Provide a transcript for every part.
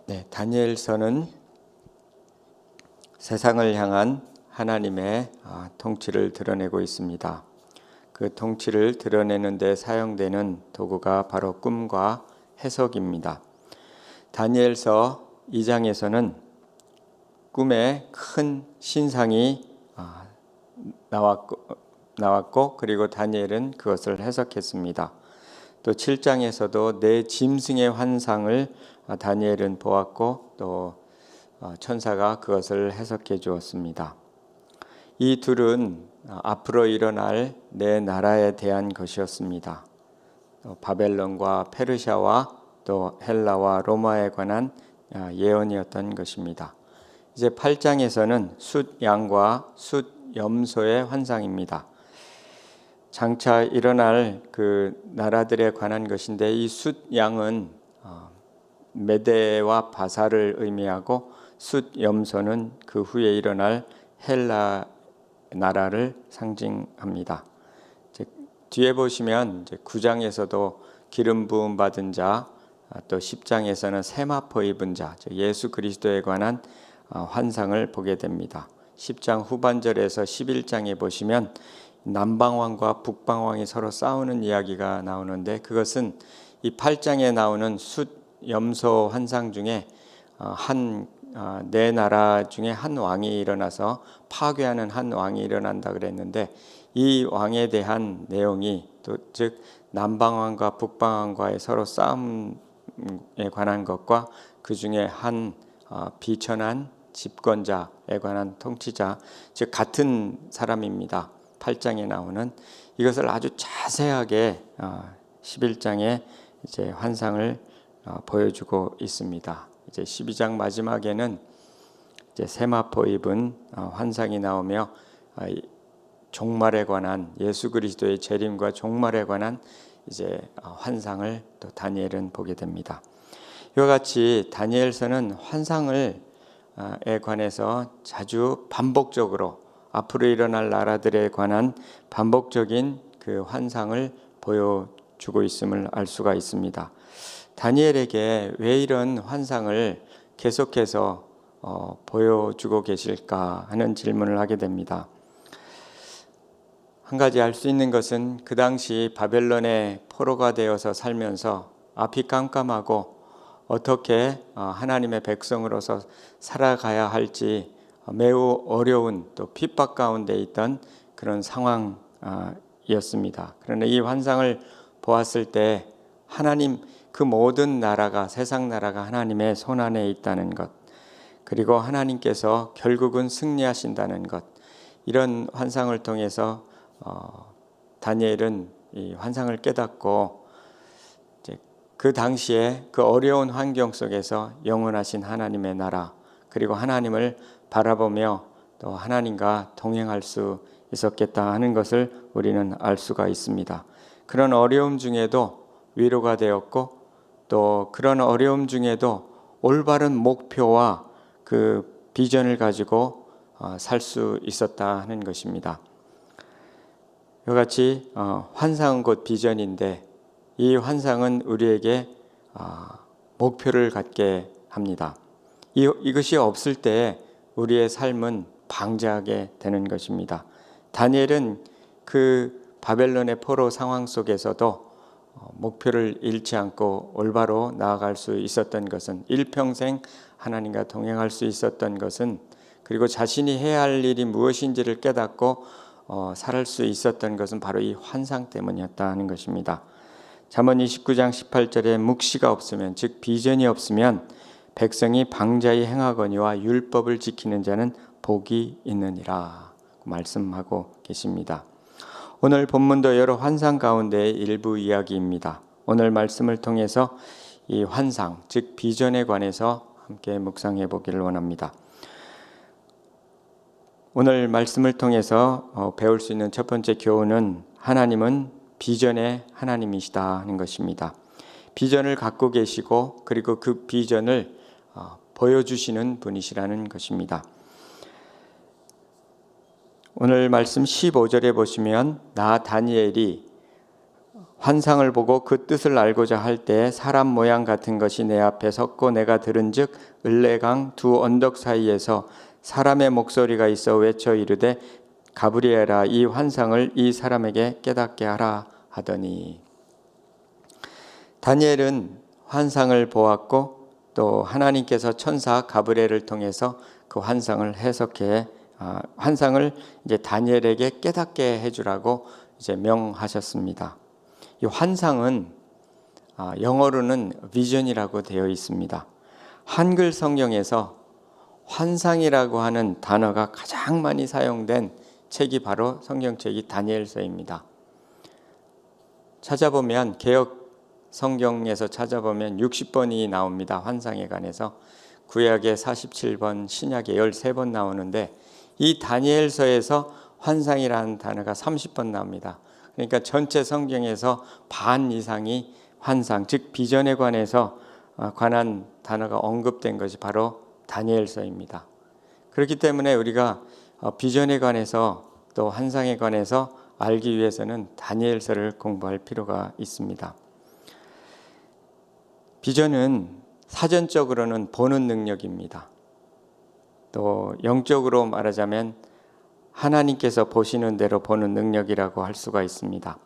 네, 다니엘서는 세상을 향한 하나님의 통치를 드러내고 있습니다. 그 통치를 드러내는 데 사용되는 도구가 바로 꿈과 해석입니다. 다니엘서 2장에서는 꿈에 큰 신상이 나왔고 그리고 다니엘은 그것을 해석했습니다. 또 7장에서도 네 짐승의 환상을 다니엘은 보았고 또 천사가 그것을 해석해 주었습니다. 이 둘은 앞으로 일어날 네 나라에 대한 것이었습니다. 바벨론과 페르시아와 또 헬라와 로마에 관한 예언이었던 것입니다. 이제 8장에서는 숫양과 숫염소의 환상입니다. 장차 일어날 그 나라들에 관한 것인데 이 숫양은 메대와 바사를 의미하고 숫염소는 그 후에 일어날 헬라 나라를 상징합니다. 뒤에 보시면 이제 9장에서도 기름 부음 받은 자, 또 10장에서는 세마포 입은 자, 예수 그리스도에 관한 환상을 보게 됩니다. 10장 후반절에서 11장에 보시면 남방왕과 북방왕이 서로 싸우는 이야기가 나오는데 그것은 이 8장에 나오는 숫염소 환상 중에 네 나라 중에 한 왕이 일어나서 파괴하는 한 왕이 일어난다 그랬는데 이 왕에 대한 내용이 즉 남방왕과 북방왕과의 서로 싸움에 관한 것과 그 중에 한 비천한 집권자에 관한 통치자, 즉 같은 사람입니다. 8장에 나오는 이것을 아주 자세하게 11장에 이제 환상을 보여주고 있습니다. 이제 12장 마지막에는 이제 세마포 입은 환상이 나오며 종말에 관한 예수 그리스도의 재림과 종말에 관한 이제 환상을 또 다니엘은 보게 됩니다. 이와 같이 다니엘서는 환상을 에 관해서 자주 반복적으로 앞으로 일어날 나라들에 관한 반복적인 그 환상을 보여주고 있음을 알 수가 있습니다. 다니엘에게 왜 이런 환상을 계속해서 보여주고 계실까 하는 질문을 하게 됩니다. 한 가지 알 수 있는 것은 그 당시 바벨론의 포로가 되어서 살면서 앞이 깜깜하고 어떻게 하나님의 백성으로서 살아가야 할지 매우 어려운 또 핍박 가운데 있던 그런 상황이었습니다. 그러나 이 환상을 보았을 때 하나님 그 모든 나라가 세상 나라가 하나님의 손안에 있다는 것, 그리고 하나님께서 결국은 승리하신다는 것, 이런 환상을 통해서 다니엘은 이 환상을 깨닫고 그 당시에 그 어려운 환경 속에서 영원하신 하나님의 나라 그리고 하나님을 바라보며 또 하나님과 동행할 수 있었겠다 하는 것을 우리는 알 수가 있습니다. 그런 어려움 중에도 위로가 되었고 또 그런 어려움 중에도 올바른 목표와 그 비전을 가지고 살 수 있었다 하는 것입니다. 이와 같이 환상은 곧 비전인데 이 환상은 우리에게 목표를 갖게 합니다. 이것이 없을 때 우리의 삶은 방자하게 되는 것입니다. 다니엘은 그 바벨론의 포로 상황 속에서도 목표를 잃지 않고 올바로 나아갈 수 있었던 것은 일평생 하나님과 동행할 수 있었던 것은 그리고 자신이 해야 할 일이 무엇인지를 깨닫고 살 수 있었던 것은 바로 이 환상 때문이었다 하는 것입니다. 잠언 29장 18절에 묵시가 없으면 즉 비전이 없으면 백성이 방자히 행하거니와 율법을 지키는 자는 복이 있느니라 말씀하고 계십니다. 오늘 본문도 여러 환상 가운데의 일부 이야기입니다. 오늘 말씀을 통해서 이 환상 즉 비전에 관해서 함께 묵상해 보기를 원합니다. 오늘 말씀을 통해서 배울 수 있는 첫 번째 교훈은 하나님은 비전의 하나님이시다 하는 것입니다. 비전을 갖고 계시고 그리고 그 비전을 보여주시는 분이시라는 것입니다. 오늘 말씀 15절에 보시면 나 다니엘이 환상을 보고 그 뜻을 알고자 할 때 사람 모양 같은 것이 내 앞에 섰고 내가 들은즉 을레강 두 언덕 사이에서 사람의 목소리가 있어 외쳐 이르되 가브리엘아 이 환상을 이 사람에게 깨닫게 하라 하더니. 다니엘은 환상을 보았고 또 하나님께서 천사 가브리엘을 통해서 그 환상을 해석해 환상을 이제 다니엘에게 깨닫게 해주라고 이제 명하셨습니다. 이 환상은 영어로는 비전이라고 되어 있습니다. 한글 성경에서 환상이라고 하는 단어가 가장 많이 사용된 책이 바로 성경책이 다니엘서입니다. 찾아보면 개역 성경에서 찾아보면 60번이 나옵니다. 환상에 관해서. 구약에 47번, 신약에 13번 나오는데 이 다니엘서에서 환상이라는 단어가 30번 나옵니다. 그러니까 전체 성경에서 반 이상이 환상, 즉 비전에 관한 단어가 언급된 것이 바로 다니엘서입니다. 그렇기 때문에 우리가 비전에 관해서 또 환상에 관해서 알기 위해서는 다니엘서를 공부할 필요가 있습니다. 비전은 사전적으로는 보는 능력입니다. 또 영적으로 말하자면 하나님께서 보시는 대로 보는 능력이라고 할 수가 있습니다.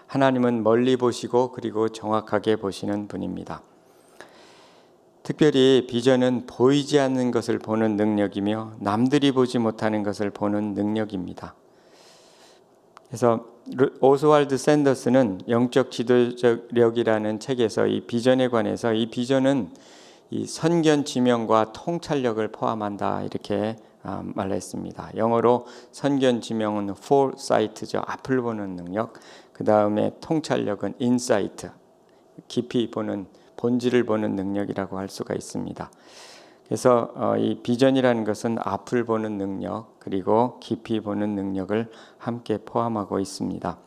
하나님은 멀리 보시고 그리고 정확하게 보시는 분입니다. 특별히 비전은 보이지 않는 것을 보는 능력이며 남들이 보지 못하는 것을 보는 능력입니다. 그래서 오스왈드 샌더스는 영적 지도력이라는 책에서 이 비전에 관해서 이 비전은 이 선견 지명과 통찰력을 포함한다 이렇게 말했습니다. 영어로 선견 지명은 foresight죠. 앞을 보는 능력. 그 다음에 통찰력은 insight, 깊이 보는 본질을 보는 능력이라고 할 수가 있습니다. 그래서 이 비전이라는 것은 앞을 보는 능력 그리고 깊이 보는 능력을 함께 포함하고 있습니다.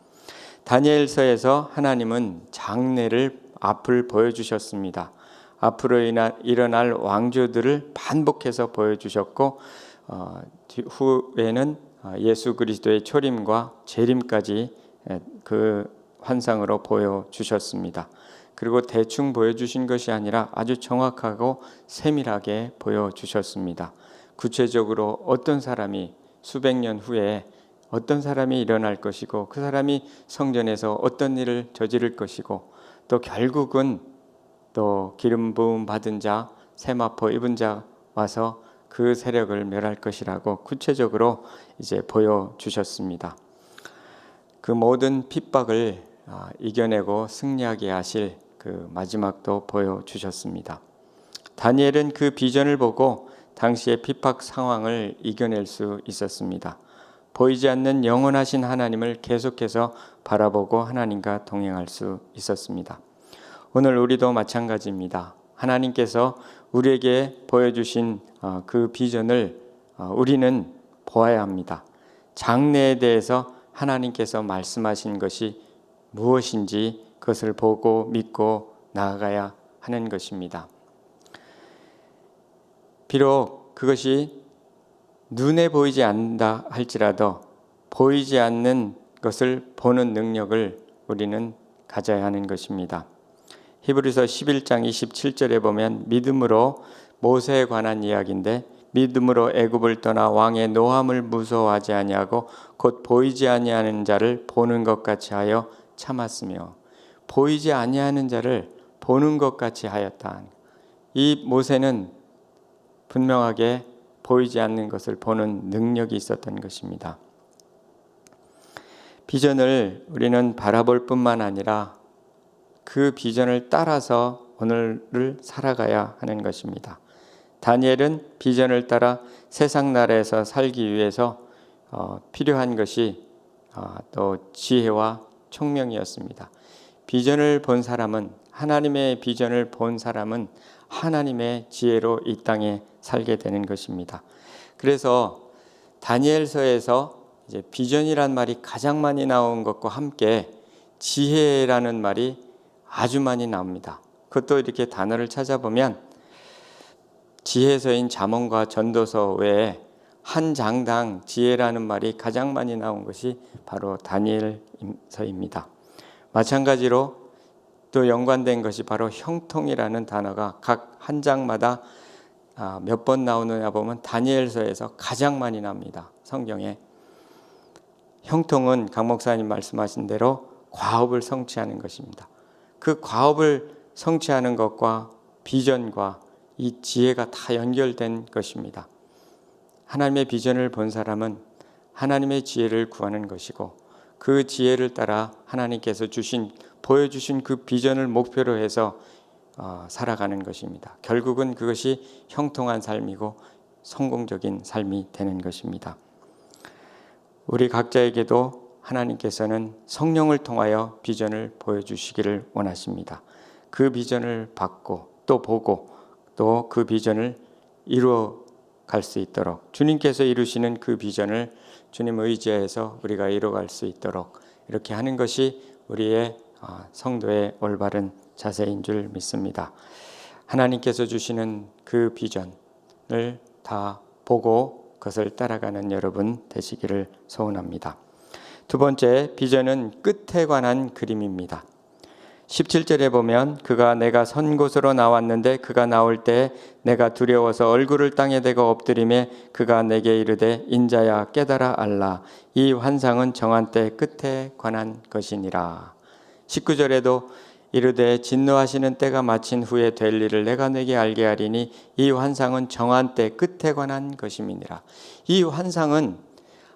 다니엘서에서 하나님은 장래를 앞을 보여주셨습니다. 앞으로 일어날 왕조들을 반복해서 보여주셨고 후에는 예수 그리스도의 초림과 재림까지 그 환상으로 보여주셨습니다. 그리고 대충 보여주신 것이 아니라 아주 정확하고 세밀하게 보여주셨습니다. 구체적으로 어떤 사람이 수백 년 후에 어떤 사람이 일어날 것이고 그 사람이 성전에서 어떤 일을 저지를 것이고 또 결국은 또 기름 부음 받은 자, 세마포 입은 자 와서 그 세력을 멸할 것이라고 구체적으로 이제 보여주셨습니다. 그 모든 핍박을 이겨내고 승리하게 하실 그 마지막도 보여주셨습니다. 다니엘은 그 비전을 보고 당시의 핍박 상황을 이겨낼 수 있었습니다. 보이지 않는 영원하신 하나님을 계속해서 바라보고 하나님과 동행할 수 있었습니다. 오늘 우리도 마찬가지입니다. 하나님께서 우리에게 보여주신 그 비전을 우리는 보아야 합니다. 장래에 대해서 하나님께서 말씀하신 것이 무엇인지 그것을 보고 믿고 나아가야 하는 것입니다. 비록 그것이 눈에 보이지 않는다 할지라도 보이지 않는 것을 보는 능력을 우리는 가져야 하는 것입니다. 히브리서 11장 27절에 보면 믿음으로 모세에 관한 이야기인데 믿음으로 애굽을 떠나 왕의 노함을 무서워하지 아니하고 곧 보이지 아니하는 자를 보는 것 같이 하여 참았으며 보이지 아니하는 자를 보는 것 같이 하였다. 이 모세는 분명하게 보이지 않는 것을 보는 능력이 있었던 것입니다. 비전을 우리는 바라볼 뿐만 아니라 그 비전을 따라서 오늘을 살아가야 하는 것입니다. 다니엘은 비전을 따라 세상 나라에서 살기 위해서 필요한 것이 또 지혜와 총명이었습니다. 비전을 본 사람은 하나님의 비전을 본 사람은 하나님의 지혜로 이 땅에 살게 되는 것입니다. 그래서 다니엘서에서 이제 비전이란 말이 가장 많이 나온 것과 함께 지혜라는 말이 아주 많이 나옵니다. 그것도 이렇게 단어를 찾아보면 지혜서인 잠언과 전도서 외에 한 장당 지혜라는 말이 가장 많이 나온 것이 바로 다니엘서입니다. 마찬가지로 또 연관된 것이 바로 형통이라는 단어가 각 한 장마다 몇 번 나오느냐 보면 다니엘서에서 가장 많이 납니다. 성경에. 형통은 강 목사님 말씀하신 대로 과업을 성취하는 것입니다. 그 과업을 성취하는 것과 비전과 이 지혜가 다 연결된 것입니다. 하나님의 비전을 본 사람은 하나님의 지혜를 구하는 것이고 그 지혜를 따라 하나님께서 보여주신 그 비전을 목표로 해서 살아가는 것입니다. 결국은 그것이 형통한 삶이고 성공적인 삶이 되는 것입니다. 우리 각자에게도 하나님께서는 성령을 통하여 비전을 보여주시기를 원하십니다. 그 비전을 받고 또 보고 또 그 비전을 이루어 갈 수 있도록 주님께서 이루시는 그 비전을 주님 의지해서 우리가 이루어갈 수 있도록 이렇게 하는 것이 우리의 성도의 올바른 자세인 줄 믿습니다. 하나님께서 주시는 그 비전을 다 보고 그것을 따라가는 여러분 되시기를 소원합니다. 두 번째, 비전은 끝에 관한 그림입니다. 17절에 보면 그가 내가 선 곳으로 나왔는데 그가 나올 때 내가 두려워서 얼굴을 땅에 대고 엎드리매 그가 내게 이르되 인자야 깨달아 알라 이 환상은 정한 때 끝에 관한 것이니라. 19절에도 이르되 진노하시는 때가 마친 후에 될 일을 내가 내게 알게 하리니 이 환상은 정한 때 끝에 관한 것임이니라. 이 환상은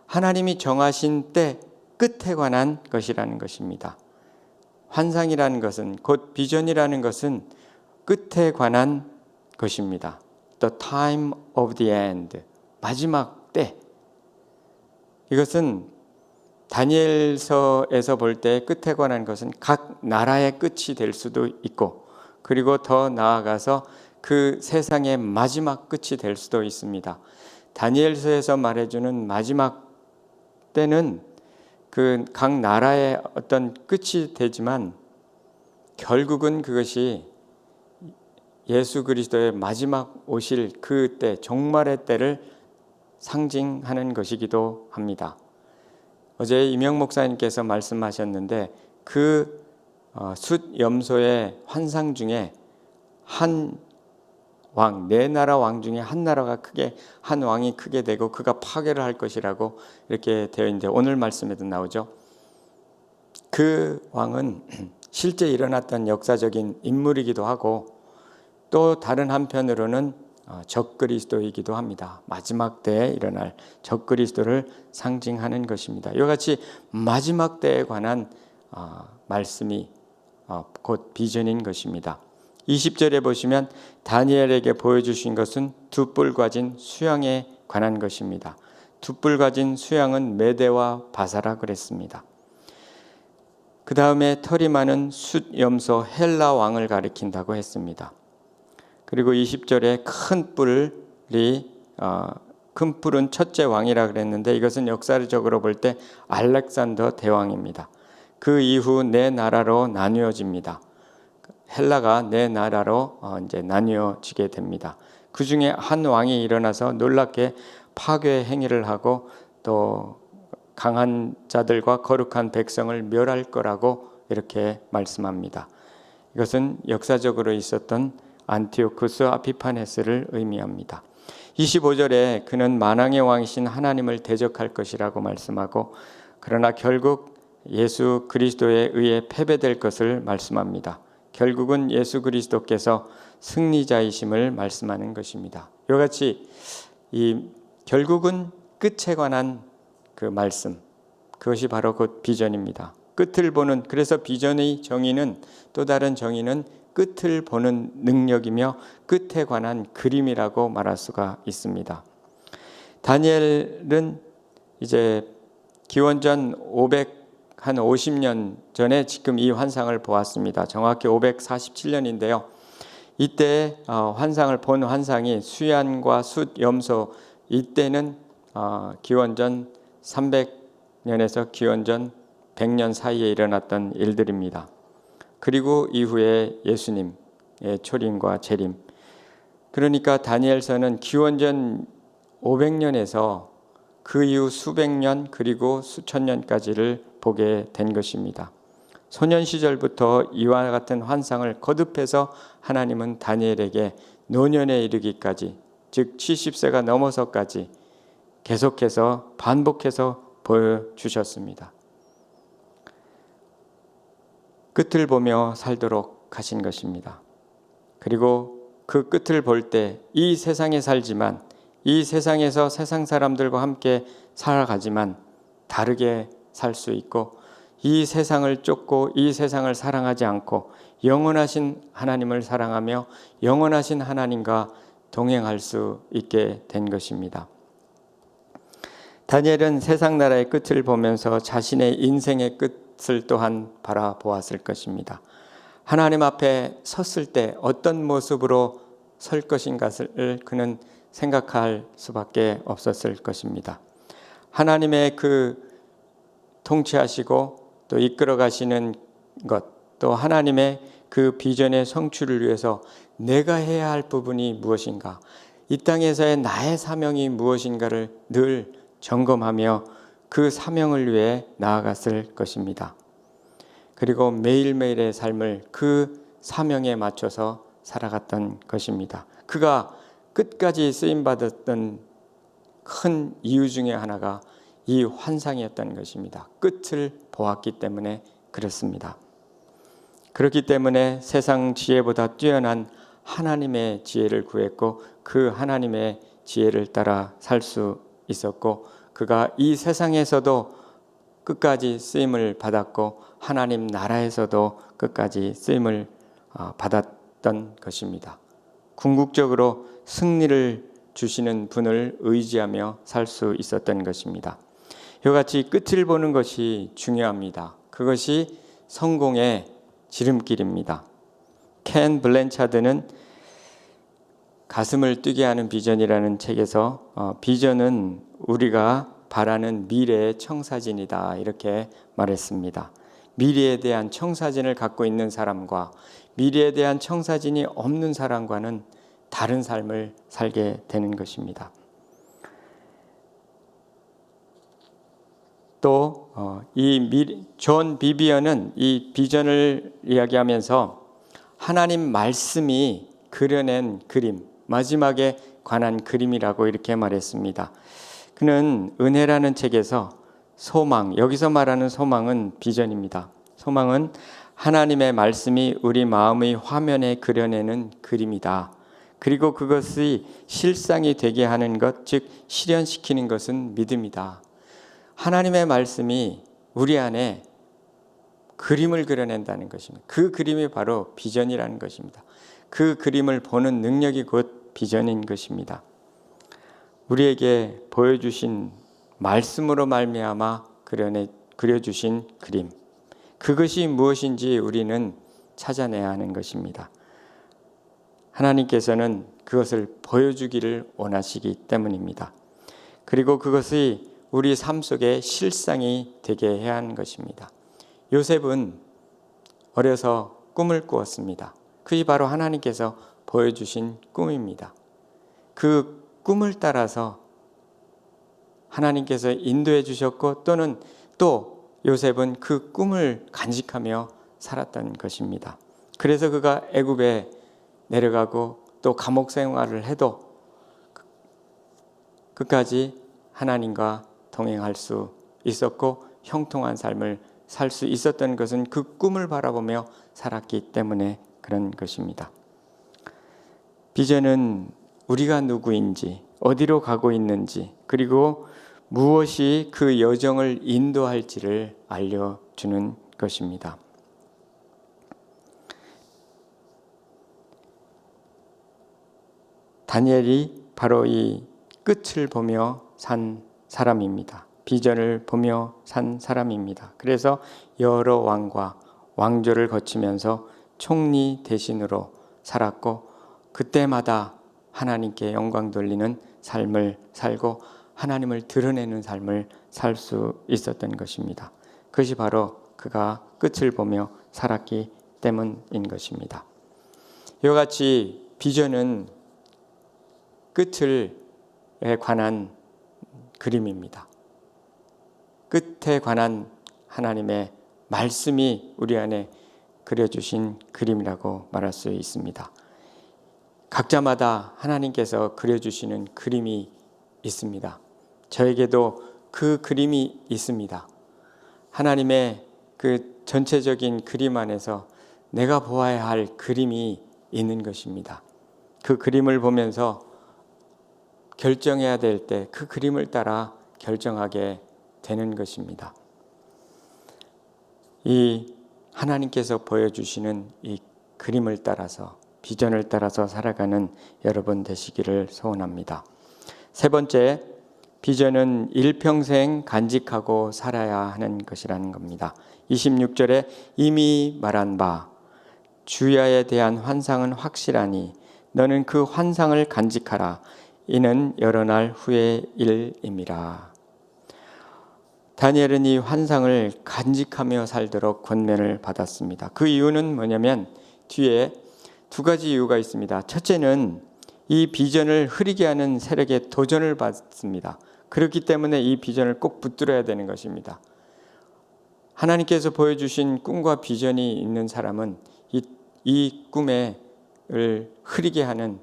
하나님이 정하신 때 끝에 관한 것이라는 것입니다. 환상이라는 것은 곧 비전이라는 것은 끝에 관한 것입니다. The time of the end, 마지막 때. 이것은 다니엘서에서 볼 때 끝에 관한 것은 각 나라의 끝이 될 수도 있고 그리고 더 나아가서 그 세상의 마지막 끝이 될 수도 있습니다. 다니엘서에서 말해주는 마지막 때는 그 각 나라의 어떤 끝이 되지만 결국은 그것이 예수 그리스도의 마지막 오실 그 때, 종말의 때를 상징하는 것이기도 합니다. 어제 이명 목사님께서 말씀하셨는데 그 숫염소의 환상 중에 한 왕, 네 나라 왕 중에 한 나라가 한 왕이 크게 되고 그가 파괴를 할 것이라고 이렇게 되어 있는데 오늘 말씀에도 나오죠. 그 왕은 실제 일어났던 역사적인 인물이기도 하고 또 다른 한편으로는 적그리스도이기도 합니다. 마지막 때에 일어날 적그리스도를 상징하는 것입니다. 이와 같이 마지막 때에 관한 말씀이 곧 비전인 것입니다. 20절에 보시면 다니엘에게 보여주신 것은 두 뿔 가진 수양에 관한 것입니다. 두 뿔 가진 수양은 메대와 바사라 그랬습니다. 그 다음에 털이 많은 숫염소 헬라 왕을 가리킨다고 했습니다. 그리고 20절에 큰 뿔은 첫째 왕이라 그랬는데 이것은 역사적으로 볼 때 알렉산더 대왕입니다. 그 이후 네 나라로 나뉘어집니다. 헬라가 네 나라로 이제 나뉘어지게 됩니다. 그 중에 한 왕이 일어나서 놀랍게 파괴 행위를 하고 또 강한 자들과 거룩한 백성을 멸할 거라고 이렇게 말씀합니다. 이것은 역사적으로 있었던 안티오쿠스 아피파네스를 의미합니다. 25절에 그는 만왕의 왕이신 하나님을 대적할 것이라고 말씀하고 그러나 결국 예수 그리스도에 의해 패배될 것을 말씀합니다. 결국은 예수 그리스도께서 승리자이심을 말씀하는 것입니다. 이와 같이 이 결국은 끝에 관한 그 말씀, 그것이 바로 곧 비전입니다. 끝을 보는, 그래서 비전의 정의는 또 다른 정의는 끝을 보는 능력이며 끝에 관한 그림이라고 말할 수가 있습니다. 다니엘은 이제 기원전 50년 전에 지금 이 환상을 보았습니다. 정확히 547년인데요. 이때 환상을 본 환상이 수얀과 숫염소, 이때는 기원전 300년에서 기원전 100년 사이에 일어났던 일들입니다. 그리고 이후에 예수님의 초림과 재림. 그러니까 다니엘서는 기원전 500년에서 그 이후 수백 년 그리고 수천 년까지를 보게 된 것입니다. 소년 시절부터 이와 같은 환상을 거듭해서 하나님은 다니엘에게 노년에 이르기까지, 즉 70세가 넘어서까지 계속해서 반복해서 보여주셨습니다. 끝을 보며 살도록 하신 것입니다. 그리고 그 끝을 볼 때 이 세상에 살지만, 이 세상에서 세상 사람들과 함께 살아가지만 다르게 살 수 있고, 이 세상을 쫓고 이 세상을 사랑하지 않고 영원하신 하나님을 사랑하며 영원하신 하나님과 동행할 수 있게 된 것입니다. 다니엘은 세상 나라의 끝을 보면서 자신의 인생의 끝을 또한 바라보았을 것입니다. 하나님 앞에 섰을 때 어떤 모습으로 설 것인가를 그는 생각할 수밖에 없었을 것입니다. 하나님의 그 통치하시고 또 이끌어 가시는 것, 또 하나님의 그 비전의 성취를 위해서 내가 해야 할 부분이 무엇인가, 이 땅에서의 나의 사명이 무엇인가를 늘 점검하며 그 사명을 위해 나아갔을 것입니다. 그리고 매일매일의 삶을 그 사명에 맞춰서 살아갔던 것입니다. 그가 끝까지 쓰임받았던 큰 이유 중에 하나가 이 환상이었던 것입니다. 끝을 보았기 때문에 그렇습니다. 그렇기 때문에 세상 지혜보다 뛰어난 하나님의 지혜를 구했고, 그 하나님의 지혜를 따라 살 수 있었고, 그가 이 세상에서도 끝까지 쓰임을 받았고 하나님 나라에서도 끝까지 쓰임을 받았던 것입니다. 궁극적으로 승리를 주시는 분을 의지하며 살 수 있었던 것입니다. 이와 같이 끝을 보는 것이 중요합니다. 그것이 성공의 지름길입니다. 켄 블랜차드는 가슴을 뛰게 하는 비전이라는 책에서 비전은 우리가 바라는 미래의 청사진이다, 이렇게 말했습니다. 미래에 대한 청사진을 갖고 있는 사람과 미래에 대한 청사진이 없는 사람과는 다른 삶을 살게 되는 것입니다. 또 존 비비언은 이 비전을 이야기하면서 하나님 말씀이 그려낸 그림, 마지막에 관한 그림이라고 이렇게 말했습니다. 그는 은혜라는 책에서 소망, 여기서 말하는 소망은 비전입니다. 소망은 하나님의 말씀이 우리 마음의 화면에 그려내는 그림이다. 그리고 그것이 실상이 되게 하는 것, 즉 실현시키는 것은 믿음이다. 하나님의 말씀이 우리 안에 그림을 그려낸다는 것입니다. 그 그림이 바로 비전이라는 것입니다. 그 그림을 보는 능력이 곧 비전인 것입니다. 우리에게 보여주신 말씀으로 말미암아 그려주신 그림, 그것이 무엇인지 우리는 찾아내야 하는 것입니다. 하나님께서는 그것을 보여주기를 원하시기 때문입니다. 그리고 그것이 우리 삶 속에 실상이 되게 해야 하는 것입니다. 요셉은 어려서 꿈을 꾸었습니다. 그것이 바로 하나님께서 보여주신 꿈입니다. 그 꿈을 따라서 하나님께서 인도해 주셨고, 또는 또 요셉은 그 꿈을 간직하며 살았던 것입니다. 그래서 그가 애굽에 내려가고 또 감옥 생활을 해도 끝까지 하나님과 동행할 수 있었고 형통한 삶을 살 수 있었던 것은 그 꿈을 바라보며 살았기 때문에 그런 것입니다. 비전은 우리가 누구인지, 어디로 가고 있는지, 그리고 무엇이 그 여정을 인도할지를 알려주는 것입니다. 다니엘이 바로 이 끝을 보며 산 사람입니다. 비전을 보며 산 사람입니다. 그래서 여러 왕과 왕조를 거치면서 총리 대신으로 살았고, 그때마다 하나님께 영광 돌리는 삶을 살고 하나님을 드러내는 삶을 살 수 있었던 것입니다. 그것이 바로 그가 끝을 보며 살았기 때문인 것입니다. 이와 같이 비전은 끝에 관한 그림입니다. 끝에 관한 하나님의 말씀이 우리 안에 그려주신 그림이라고 말할 수 있습니다. 각자마다 하나님께서 그려주시는 그림이 있습니다. 저에게도 그 그림이 있습니다. 하나님의 그 전체적인 그림 안에서 내가 보아야 할 그림이 있는 것입니다. 그 그림을 보면서 결정해야 될 때 그 그림을 따라 결정하게 되는 것입니다. 이 하나님께서 보여주시는 이 그림을 따라서, 비전을 따라서 살아가는 여러분 되시기를 소원합니다. 세 번째, 비전은 일평생 간직하고 살아야 하는 것이라는 겁니다. 26절에 이미 말한 바 주야에 대한 환상은 확실하니 너는 그 환상을 간직하라. 이는 여러 날 후의 일임이라. 다니엘은 이 환상을 간직하며 살도록 권면을 받았습니다. 그 이유는 뭐냐면 뒤에 두 가지 이유가 있습니다. 첫째는 이 비전을 흐리게 하는 세력에 도전을 받습니다. 그렇기 때문에 이 비전을 꼭 붙들어야 되는 것입니다. 하나님께서 보여주신 꿈과 비전이 있는 사람은 이 꿈을 흐리게 하는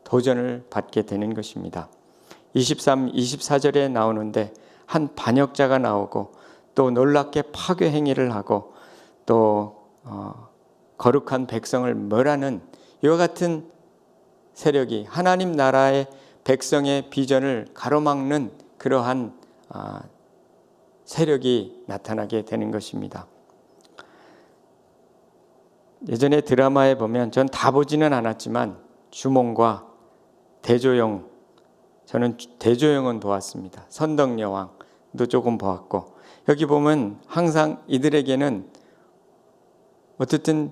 도전을 받게 되는 것입니다. 23, 24절에 나오는데 한 반역자가 나오고 또 놀랍게 파괴 행위를 하고 또 거룩한 백성을 멸하는 이와 같은 세력이 하나님 나라의 백성의 비전을 가로막는 그러한 세력이 나타나게 되는 것입니다. 예전에 드라마에 보면 전 다 보지는 않았지만 주몽과 대조영, 저는 대조영은 보았습니다. 선덕여왕도 조금 보았고 여기 보면 항상 이들에게는 어쨌든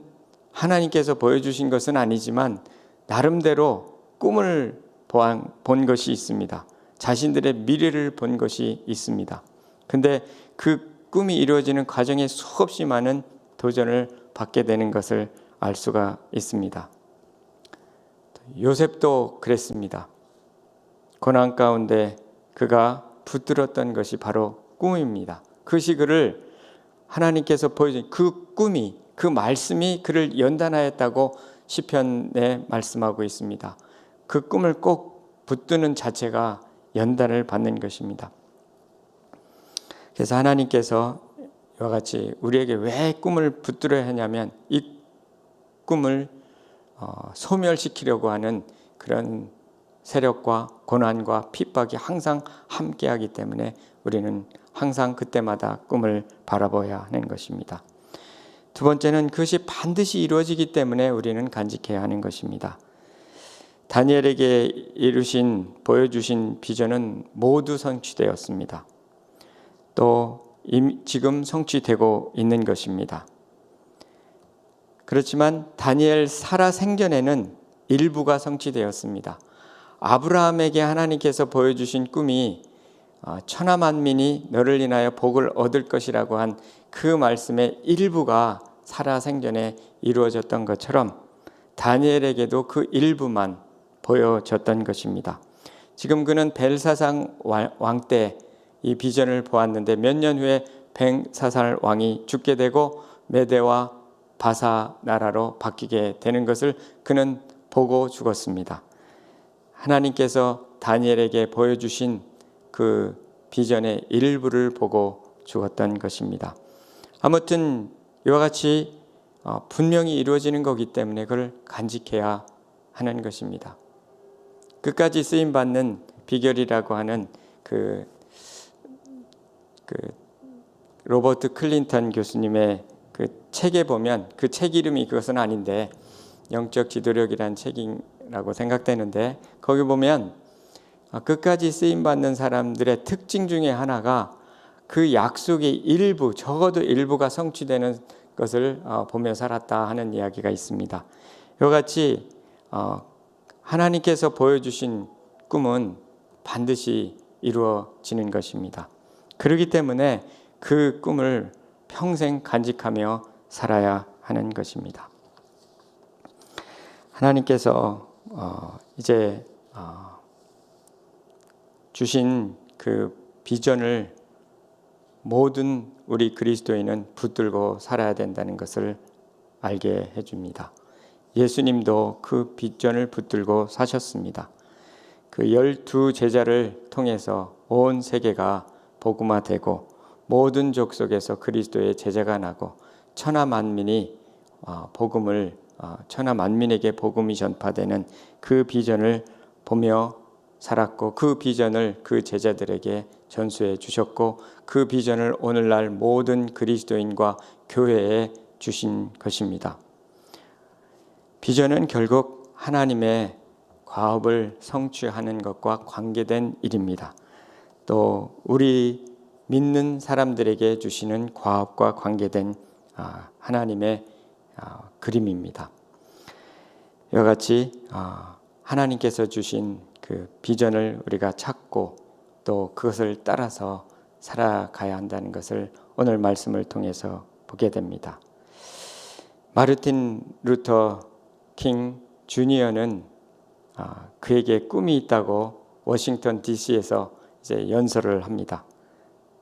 하나님께서 보여주신 것은 아니지만 나름대로 꿈을 본 것이 있습니다. 자신들의 미래를 본 것이 있습니다. 근데 그 꿈이 이루어지는 과정에 수없이 많은 도전을 받게 되는 것을 알 수가 있습니다. 요셉도 그랬습니다. 고난 가운데 그가 붙들었던 것이 바로 꿈입니다. 그 시그를 하나님께서 보여준 그 꿈이, 그 말씀이 그를 연단하였다고 시편에 말씀하고 있습니다. 그 꿈을 꼭 붙드는 자체가 연단을 받는 것입니다. 그래서 하나님께서 이와 같이 우리에게 왜 꿈을 붙들어야 하냐면 이 꿈을 소멸시키려고 하는 그런 세력과 고난과 핍박이 항상 함께하기 때문에 우리는 항상 그때마다 꿈을 바라봐야 하는 것입니다. 두 번째는 그것이 반드시 이루어지기 때문에 우리는 간직해야 하는 것입니다. 다니엘에게 보여주신 비전은 모두 성취되었습니다. 또 지금 성취되고 있는 것입니다. 그렇지만 다니엘 살아생전에는 일부가 성취되었습니다. 아브라함에게 하나님께서 보여주신 꿈이 천하 만민이 너를 인하여 복을 얻을 것이라고 한 그 말씀의 일부가 살아생전에 이루어졌던 것처럼 다니엘에게도 그 일부만 보여졌던 것입니다. 지금 그는 벨사살 왕 때 이 비전을 보았는데 몇 년 후에 벨사살 왕이 죽게 되고 메대와 바사 나라로 바뀌게 되는 것을 그는 보고 죽었습니다. 하나님께서 다니엘에게 보여주신 그 비전의 일부를 보고 죽었던 것입니다. 아무튼 이와 같이 분명히 이루어지는 거기 때문에 그걸 간직해야 하는 것입니다. 끝까지 쓰임받는 비결이라고 하는 그 로버트 클린턴 교수님의 그 책에 보면 그 책 이름이 그것은 아닌데 영적 지도력이라는 책이라고 생각되는데 거기 보면 끝까지 쓰임받는 사람들의 특징 중에 하나가 그 약속의 일부, 적어도 일부가 성취되는 것을 보며 살았다 하는 이야기가 있습니다. 이와 같이 하나님께서 보여주신 꿈은 반드시 이루어지는 것입니다. 그렇기 때문에 그 꿈을 평생 간직하며 살아야 하는 것입니다. 하나님께서 이제 주신 그 비전을 모든 우리 그리스도인은 붙들고 살아야 된다는 것을 알게 해줍니다. 예수님도 그 비전을 붙들고 사셨습니다. 그 12 제자를 통해서 온 세계가 복음화되고 모든 족속에서 그리스도의 제자가 나고 천하 만민이 천하 만민에게 복음이 전파되는 그 비전을 보며 살았고, 그 비전을 그 제자들에게 전수해 주셨고, 그 비전을 오늘날 모든 그리스도인과 교회에 주신 것입니다. 비전은 결국 하나님의 과업을 성취하는 것과 관계된 일입니다. 또 우리 믿는 사람들에게 주시는 과업과 관계된 하나님의 그림입니다. 이와 같이 하나님께서 주신 그 비전을 우리가 찾고 또 그것을 따라서 살아가야 한다는 것을 오늘 말씀을 통해서 보게 됩니다. 마르틴 루터 킹 주니어는 그에게 꿈이 있다고 워싱턴 DC에서 이제 연설을 합니다.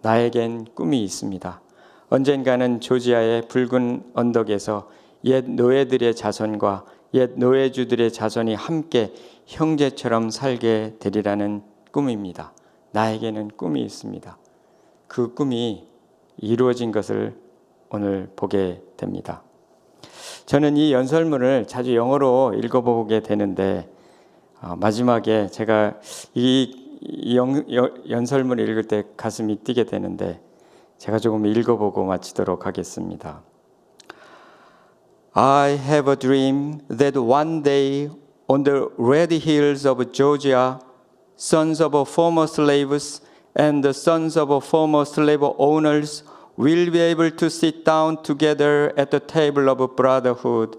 나에겐 꿈이 있습니다. 언젠가는 조지아의 붉은 언덕에서 옛 노예들의 자손과 옛 노예주들의 자손이 함께 형제처럼 살게 되리라는 꿈입니다. 나에게는 꿈이 있습니다. 그 꿈이 이루어진 것을 오늘 보게 됩니다. 저는 이 연설문을 자주 영어로 읽어보게 되는데 마지막에 제가 이 연설문을 읽을 때 가슴이 뛰게 되는데 제가 조금 읽어보고 마치도록 하겠습니다. I have a dream that one day on the red hills of Georgia, sons of former slaves and the sons of former slave owners will be able to sit down together at the table of brotherhood.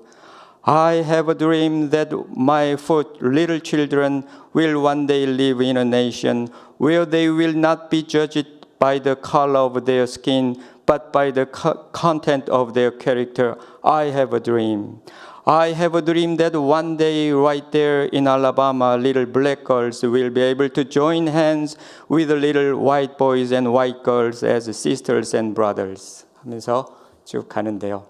I have a dream that my 4 little children will one day live in a nation where they will not be judged by the color of their skin, but by the content of their character. I have a dream. I have a dream that one day right there in Alabama, little black girls will be able to join hands with the little white boys and white girls as sisters and brothers. 하면서 쭉 가는데요.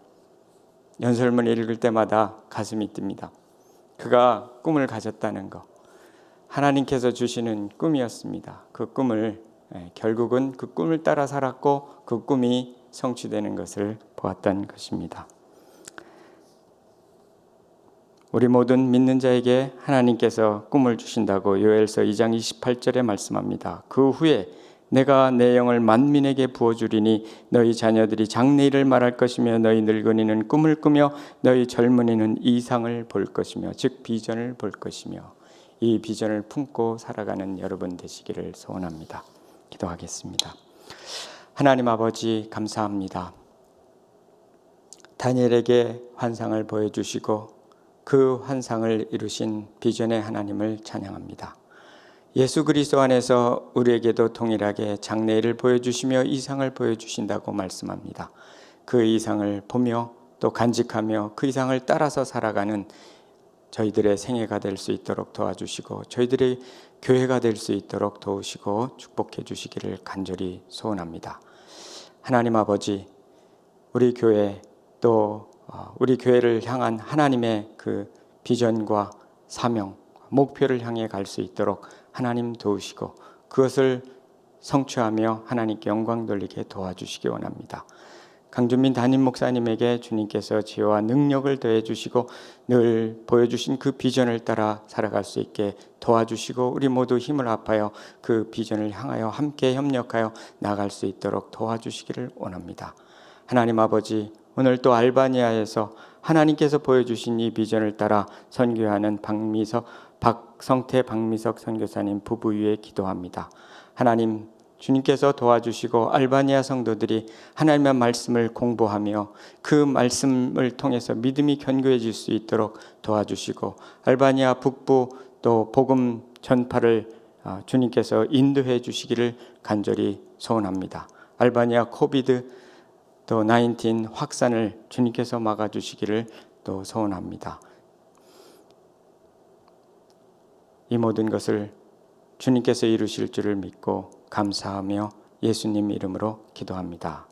연설문 읽을 때마다 가슴이 뜁니다. 그가 꿈을 가졌다는 것, 하나님께서 주시는 꿈이었습니다. 그 꿈을 결국은 그 꿈을 따라 살았고 그 꿈이 성취되는 것을 보았던 것입니다. 우리 모든 믿는 자에게 하나님께서 꿈을 주신다고 요엘서 2장 28절에 말씀합니다. 그 후에 내가 내 영을 만민에게 부어주리니 너희 자녀들이 장래일을 말할 것이며 너희 늙은이는 꿈을 꾸며 너희 젊은이는 이상을 볼 것이며 즉 비전을 볼 것이며 이 비전을 품고 살아가는 여러분 되시기를 소원합니다. 기도하겠습니다. 하나님 아버지 감사합니다. 다니엘에게 환상을 보여주시고 그 환상을 이루신 비전의 하나님을 찬양합니다. 예수 그리스도 안에서 우리에게도 동일하게 장래일을 보여주시며 이상을 보여주신다고 말씀합니다. 그 이상을 보며 또 간직하며 그 이상을 따라서 살아가는 저희들의 생애가 될 수 있도록 도와주시고 저희들의 교회가 될 수 있도록 도우시고 축복해 주시기를 간절히 소원합니다. 하나님 아버지, 우리 교회 또 우리 교회를 향한 하나님의 그 비전과 사명, 목표를 향해 갈 수 있도록 하나님 도우시고 그것을 성취하며 하나님께 영광 돌리게 도와주시기 원합니다. 강준민 담임 목사님에게 주님께서 지혜와 능력을 더해 주시고 늘 보여주신 그 비전을 따라 살아갈 수 있게 도와주시고 우리 모두 힘을 합하여 그 비전을 향하여 함께 협력하여 나갈 수 있도록 도와주시기를 원합니다. 하나님 아버지, 오늘 또 알바니아에서 하나님께서 보여주신 이 비전을 따라 선교하는 박성태 박미석 선교사님 부부 위에 기도합니다. 하나님, 주님께서 도와주시고 알바니아 성도들이 하나님의 말씀을 공부하며 그 말씀을 통해서 믿음이 견고해질 수 있도록 도와주시고 알바니아 북부 또 복음 전파를 주님께서 인도해 주시기를 간절히 소원합니다. 알바니아 코비드 또 19 확산을 주님께서 막아주시기를 또 소원합니다. 이 모든 것을 주님께서 이루실 줄을 믿고 감사하며 예수님 이름으로 기도합니다.